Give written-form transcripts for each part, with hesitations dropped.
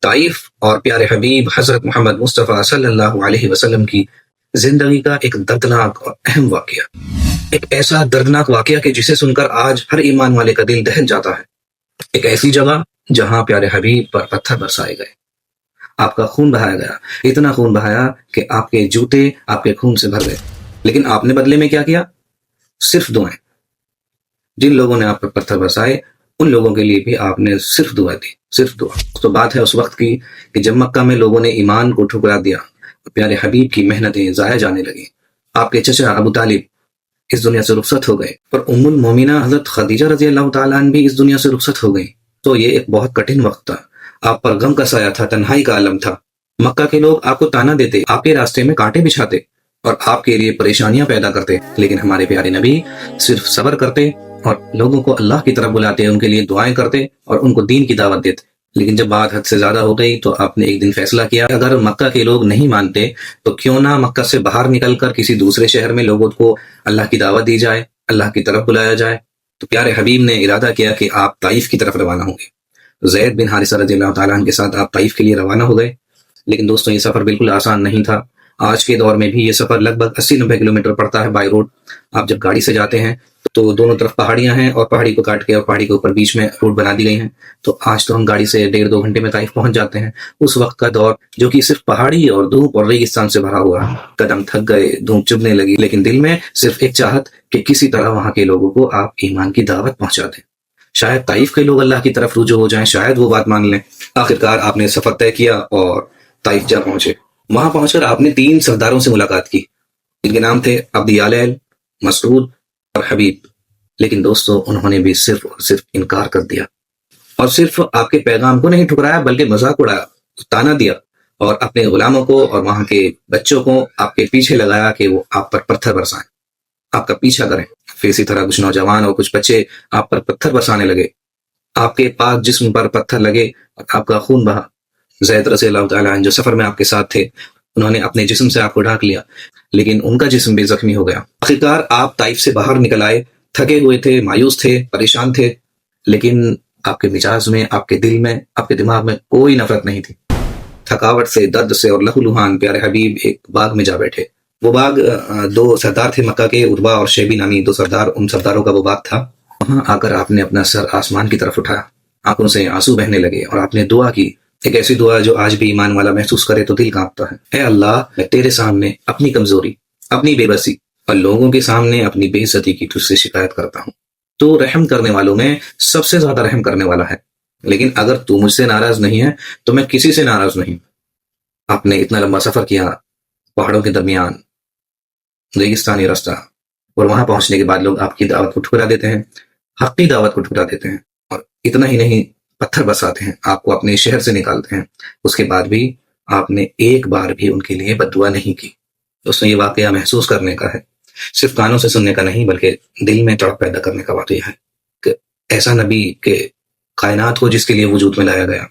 طائف اور پیارے حبیب حضرت محمد مصطفیٰ صلی اللہ علیہ وسلم کی زندگی کا ایک دردناک اور اہم واقعہ، ایک ایسا دردناک واقعہ کہ جسے سن کر آج ہر ایمان والے کا دل دہل جاتا ہے۔ ایک ایسی جگہ جہاں پیارے حبیب پر پتھر برسائے گئے، آپ کا خون بہایا گیا، اتنا خون بہایا کہ آپ کے جوتے آپ کے خون سے بھر گئے، لیکن آپ نے بدلے میں کیا کیا؟ صرف دعائیں۔ جن لوگوں نے آپ پر پتھر برسائے ان لوگوں کے لیے بھی آپ نے صرف دعا دی، صرف دعا۔ تو بات ہے اس وقت کی کہ جب مکہ میں لوگوں نے ایمان کو ٹھکرا دیا، پیارے حبیب کی محنتیں ضائع جانے لگیں، آپ کے چچا ابو طالب اس دنیا سے رخصت ہو گئے اور ام المومنہ حضرت خدیجہ رضی اللہ تعالیٰ عنہ بھی اس دنیا سے رخصت ہو گئی۔ تو یہ ایک بہت کٹھن وقت تھا، آپ پر غم کا سایہ تھا، تنہائی کا عالم تھا۔ مکہ کے لوگ آپ کو تانا دیتے، آپ کے راستے میں کانٹے بچھاتے اور آپ کے لیے پریشانیاں پیدا کرتے، لیکن ہمارے پیارے نبی صرف صبر کرتے اور لوگوں کو اللہ کی طرف بلاتے، ان کے لیے دعائیں کرتے اور ان کو دین کی دعوت دیتے۔ لیکن جب بات حد سے زیادہ ہو گئی تو آپ نے ایک دن فیصلہ کیا، اگر مکہ کے لوگ نہیں مانتے تو کیوں نہ مکہ سے باہر نکل کر کسی دوسرے شہر میں لوگوں کو اللہ کی دعوت دی جائے، اللہ کی طرف بلایا جائے۔ تو پیارے حبیب نے ارادہ کیا کہ آپ طائف کی طرف روانہ ہوں گے۔ زید بن حارثہ رضی اللہ تعالیٰ عنہ کے ساتھ آپ طائف کے لیے روانہ ہو گئے، لیکن دوستوں یہ سفر بالکل آسان نہیں تھا۔ آج کے دور میں بھی یہ سفر لگ بھگ 80-90 کلومیٹر پڑتا ہے بائی روڈ۔ آپ جب گاڑی سے جاتے ہیں تو دونوں طرف پہاڑیاں ہیں اور پہاڑی کو کاٹ کے اور پہاڑی کے اوپر بیچ میں روڈ بنا دی گئی ہیں۔ تو آج تو ہم گاڑی سے 1.5-2 گھنٹے میں طائف پہنچ جاتے ہیں۔ اس وقت کا دور جو کہ صرف پہاڑی اور دھوپ اور ریگستان سے بھرا ہوا ہے، قدم تھک گئے، دھوپ چبھنے لگی، لیکن دل میں صرف ایک چاہت کہ کسی طرح وہاں کے لوگوں کو آپ ایمان کی دعوت پہنچا دیں، شاید طائف کے لوگ اللہ کی طرف رجوع ہو جائیں، شاید وہ بات مان لیں۔ آخرکار آپ نے سفر طے کیا اور طائف جا پہنچے۔ وہاں پہنچ کر آپ نے 3 سرداروں سے ملاقات کی، ان کے نام تھے عبد یالیل، مسعود اور حبیب۔ لیکن دوستو انہوں نے بھی صرف اور صرف انکار کر دیا، اور صرف آپ کے پیغام کو نہیں ٹھکرایا بلکہ مذاق اڑایا، تانا دیا اور اپنے غلاموں کو اور وہاں کے بچوں کو آپ کے پیچھے لگایا کہ وہ آپ پر پتھر برسائیں، آپ کا پیچھا کریں۔ پھر اسی طرح کچھ نوجوان اور کچھ بچے آپ پر پتھر برسانے لگے، آپ کے پاک جسم پر پتھر لگے اور آپ کا خون بہا۔ زید رضی اللہ تعالیٰ عنہ جو سفر میں آپ کے ساتھ تھے، انہوں نے اپنے جسم سے آپ کو ڈھانک لیا، لیکن ان کا جسم بھی زخمی ہو گیا۔ آخرکار آپ طائف سے باہر نکل آئے، تھکے ہوئے تھے، مایوس تھے، پریشان تھے، لیکن آپ کے مزاج میں، آپ کے دل میں، آپ کے دماغ میں کوئی نفرت نہیں تھی۔ تھکاوٹ سے، درد سے اور لہو لہان پیارے حبیب ایک باغ میں جا بیٹھے۔ وہ باغ 2 سردار تھے مکہ کے، عتبہ اور شیبی نامی 2 سردار، ان سرداروں کا وہ باغ تھا۔ وہاں آ کر آپ نے اپنا سر آسمان کی طرف اٹھایا، آنکھوں سے آنسو بہنے لگے اور آپ نے دعا کی، ایک ایسی دعا جو آج بھی ایمان والا محسوس کرے تو دل کانپتا ہے۔ اے اللہ، میں تیرے سامنے اپنی کمزوری، اپنی بے بسی اور لوگوں کے سامنے اپنی بے عزتی کی تجھ سے شکایت کرتا ہوں۔ تو رحم کرنے والوں میں سب سے زیادہ رحم کرنے والا ہے، لیکن اگر تو مجھ سے ناراض نہیں ہے تو میں کسی سے ناراض نہیں۔ آپ نے اتنا لمبا سفر کیا، پہاڑوں کے درمیان، ریگستانی راستہ، اور وہاں پہنچنے کے بعد لوگ آپ کی دعوت کو ٹھکرا دیتے ہیں، حقی دعوت کو ٹھکرا دیتے ہیں، اور اتنا ہی نہیں، پتھر برساتے ہیں، آپ کو اپنے شہر سے نکالتے ہیں۔ اس کے بعد بھی آپ نے ایک بار بھی ان کے لیے بد دعا نہیں کی۔ اس میں یہ واقعہ محسوس کرنے کا ہے، صرف کانوں سے سننے کا نہیں بلکہ دل میں تڑپ پیدا کرنے کا واقعہ ہے کہ ایسا نبی کہ کائنات کو جس کے لیے وجود میں لایا گیا،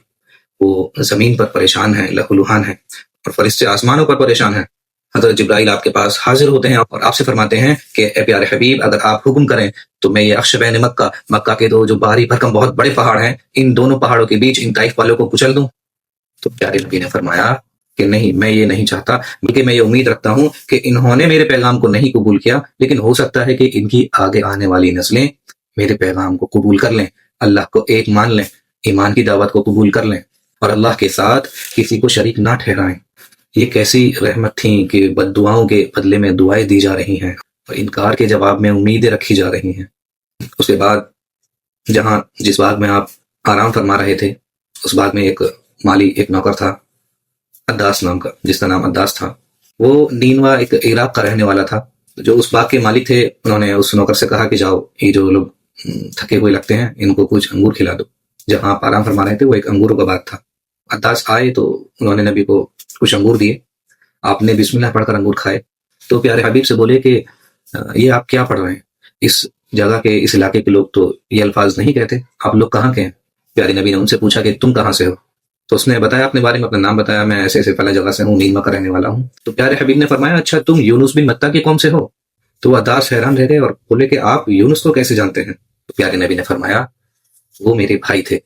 وہ زمین پر پریشان ہے، لہو لہان ہے، اور فرشتے آسمانوں پر پریشان ہیں۔ حضرت جبرائیل آپ کے پاس حاضر ہوتے ہیں اور آپ سے فرماتے ہیں کہ اے پیارے حبیب، اگر آپ حکم کریں تو میں یہ اخشبین مکہ کے 2 جو بھاری بھرکم بہت بڑے پہاڑ ہیں، ان دونوں پہاڑوں کے بیچ ان طائف والوں کو کچل دوں۔ تو پیارے نبی نے فرمایا کہ نہیں، میں یہ نہیں چاہتا، بلکہ میں یہ امید رکھتا ہوں کہ انہوں نے میرے پیغام کو نہیں قبول کیا، لیکن ہو سکتا ہے کہ ان کی آگے آنے والی نسلیں میرے پیغام کو قبول کر لیں، اللہ کو ایک مان لیں، ایمان کی دعوت کو قبول کر لیں اور اللہ کے ساتھ کسی کو شریک نہ ٹھہرائیں۔ یہ کیسی رحمت تھیں کہ بد دعاؤں کے بدلے میں دعائیں دی جا رہی ہیں اور انکار کے جواب میں امیدیں رکھی جا رہی ہیں۔ اس کے بعد جس باغ میں آپ آرام فرما رہے تھے، اس باغ میں ایک مالی، ایک نوکر تھا، عداس نام کا، جس کا نام عداس تھا۔ وہ نینوا ایک عراق کا رہنے والا تھا۔ جو اس باغ کے مالک تھے، انہوں نے اس نوکر سے کہا کہ جاؤ، یہ جو لوگ تھکے ہوئے لگتے ہیں ان کو کچھ انگور کھلا دو۔ جہاں آپ آرام فرما رہے تھے وہ ایک انگوروں کا باغ تھا۔ عداس آئے تو انہوں نے نبی کو کچھ انگور دیے، آپ نے بسم اللہ پڑھ کر انگور کھائے۔ تو پیارے حبیب سے بولے کہ یہ آپ کیا پڑھ رہے ہیں؟ اس جگہ کے، اس علاقے کے لوگ تو یہ الفاظ نہیں کہتے، آپ لوگ کہاں کے ہیں؟ پیارے نبی نے ان سے پوچھا کہ تم کہاں سے ہو؟ تو اس نے بتایا اپنے بارے میں، اپنا نام بتایا، میں ایسے ایسے فلاں جگہ سے ہوں، نیما کا رہنے والا ہوں۔ تو پیارے حبیب نے فرمایا اچھا تم یونس بن متہ کی قوم سے ہو؟ تو عداس حیران رہ گئے اور بولے کہ آپ یونس کو کیسے جانتے ہیں؟ تو پیارے نبی نے فرمایا وہ میرے بھائی تھے،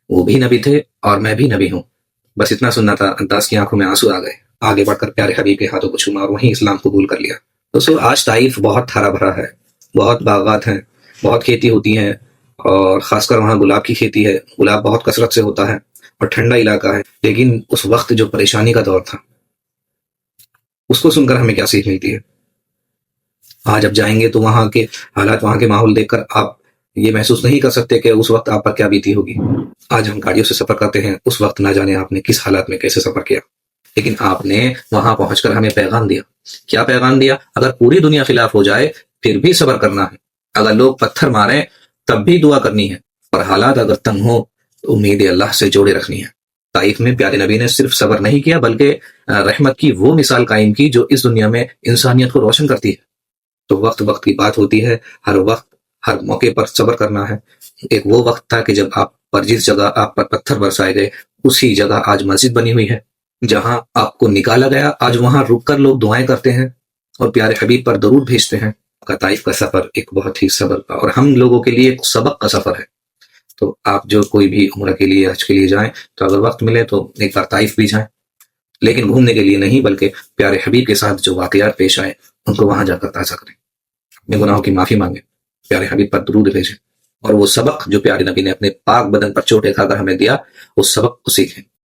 وہ بھی نبی تھے اور میں بھی نبی ہوں، بس اتنا سننا تھا، انداز کی آنکھوں میں آنسو آ گئے، آگے بڑھ کر پیارے حبیب کے ہاتھوں کو چوما اور وہیں اسلام قبول کر لیا۔ دوستو آج طائف بہت ہرا بھرا ہے، بہت باغات ہیں، بہت کھیتی ہوتی ہیں، اور خاص کر وہاں گلاب کی کھیتی ہے، گلاب بہت کثرت سے ہوتا ہے اور ٹھنڈا علاقہ ہے۔ لیکن اس وقت جو پریشانی کا دور تھا اس کو سن کر ہمیں کیا سیکھ ملتی ہے؟ آج اب جائیں گے تو وہاں کے حالات، وہاں کے ماحول دیکھ کر آپ یہ محسوس نہیں کر سکتے کہ اس وقت آپ پر کیا بیتی ہوگی۔ آج ہم گاڑیوں سے سفر کرتے ہیں، اس وقت نہ جانے آپ نے کس حالات میں کیسے سفر کیا، لیکن آپ نے وہاں پہنچ کر ہمیں پیغام دیا۔ کیا پیغام دیا؟ اگر پوری دنیا خلاف ہو جائے پھر بھی صبر کرنا ہے، اگر لوگ پتھر ماریں تب بھی دعا کرنی ہے، اور حالات اگر تنگ ہو تو امید اللہ سے جوڑے رکھنی ہے۔ طائف میں پیارے نبی نے صرف صبر نہیں کیا بلکہ رحمت کی وہ مثال قائم کی جو اس دنیا میں انسانیت کو روشن کرتی ہے۔ تو وقت وقت کی بات ہوتی ہے، ہر وقت ہر موقع پر صبر کرنا ہے۔ ایک وہ وقت تھا کہ جب آپ پر جس جگہ آپ پر پتھر برسائے گئے اسی جگہ آج مسجد بنی ہوئی ہے، جہاں آپ کو نکالا گیا آج وہاں رک کر لوگ دعائیں کرتے ہیں اور پیارے حبیب پر درود بھیجتے ہیں۔ کا طائف کا سفر ایک بہت ہی صبر کا اور ہم لوگوں کے لیے ایک سبق کا سفر ہے۔ تو آپ جو کوئی بھی عمرہ کے لیے حج کے لیے جائیں تو اگر وقت ملے تو ایک بار طائف بھی جائیں، لیکن گھومنے کے لیے نہیں بلکہ پیارے حبیب کے ساتھ جو واقعات پیش آئے ان کو وہاں جا کر تازہ کریں، اپنے گناہوں کی معافی مانگیں، پیارے حبیب پر درود بھیجیں، اور وہ سبق جو پیارے نبی نے اپنے پاک بدن پر چوٹیں کھا کر ہمیں دیا اس سبق کو سیکھیں۔